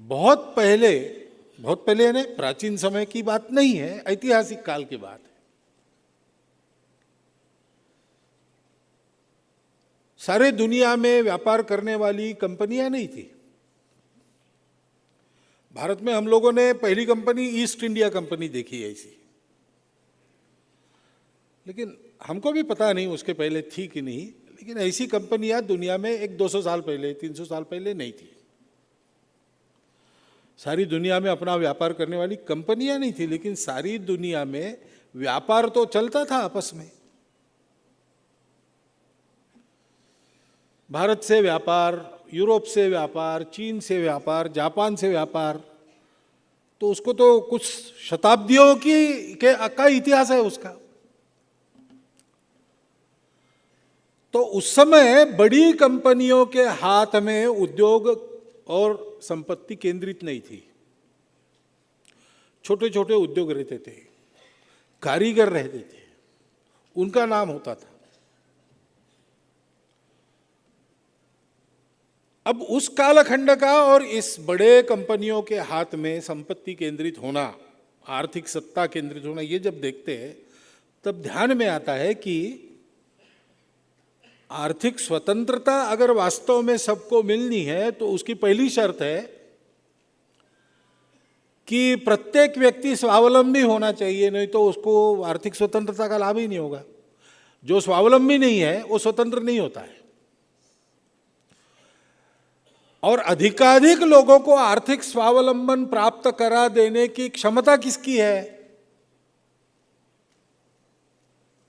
बहुत पहले यानी प्राचीन समय की बात नहीं है, ऐतिहासिक काल की बात है। सारे दुनिया में व्यापार करने वाली कंपनियां नहीं थी। भारत में हम लोगों ने पहली कंपनी ईस्ट इंडिया कंपनी देखी है ऐसी, लेकिन हमको भी पता नहीं उसके पहले थी कि नहीं, लेकिन ऐसी कंपनियां दुनिया में 100-200 साल पहले, 300 साल पहले नहीं थी। सारी दुनिया में अपना व्यापार करने वाली कंपनियां नहीं थी, लेकिन सारी दुनिया में व्यापार तो चलता था आपस में। भारत से व्यापार, यूरोप से व्यापार, चीन से व्यापार, जापान से व्यापार, तो उसको तो कुछ शताब्दियों का इतिहास है उसका। तो उस समय बड़ी कंपनियों के हाथ में उद्योग और संपत्ति केंद्रित नहीं थी। छोटे छोटे उद्योग रहते थे, कारीगर रहते थे, उनका नाम होता था। अब उस कालखंड का और इस बड़े कंपनियों के हाथ में संपत्ति केंद्रित होना, आर्थिक सत्ता केंद्रित होना, ये जब देखते हैं तब ध्यान में आता है कि आर्थिक स्वतंत्रता अगर वास्तव में सबको मिलनी है तो उसकी पहली शर्त है कि प्रत्येक व्यक्ति स्वावलंबी होना चाहिए, नहीं तो उसको आर्थिक स्वतंत्रता का लाभ ही नहीं होगा। जो स्वावलंबी नहीं है वो स्वतंत्र नहीं होता है। और अधिकाधिक लोगों को आर्थिक स्वावलंबन प्राप्त करा देने की क्षमता किसकी है?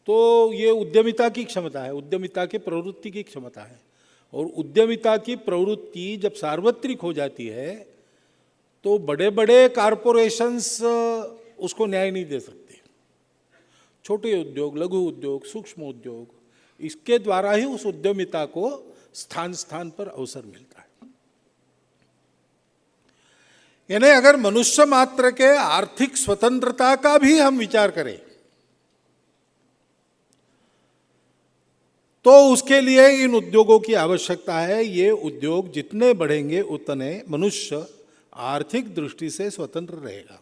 तो ये उद्यमिता की क्षमता है, उद्यमिता की प्रवृत्ति की क्षमता है। और उद्यमिता की प्रवृत्ति जब सार्वत्रिक हो जाती है तो बड़े बड़े कारपोरेशंस उसको न्याय नहीं दे सकते। छोटे उद्योग, लघु उद्योग, सूक्ष्म उद्योग, इसके द्वारा ही उस उद्यमिता को स्थान स्थान पर अवसर मिलता है। यानी अगर मनुष्य मात्र के आर्थिक स्वतंत्रता का भी हम विचार करें तो उसके लिए इन उद्योगों की आवश्यकता है। ये उद्योग जितने बढ़ेंगे उतने मनुष्य आर्थिक दृष्टि से स्वतंत्र रहेगा।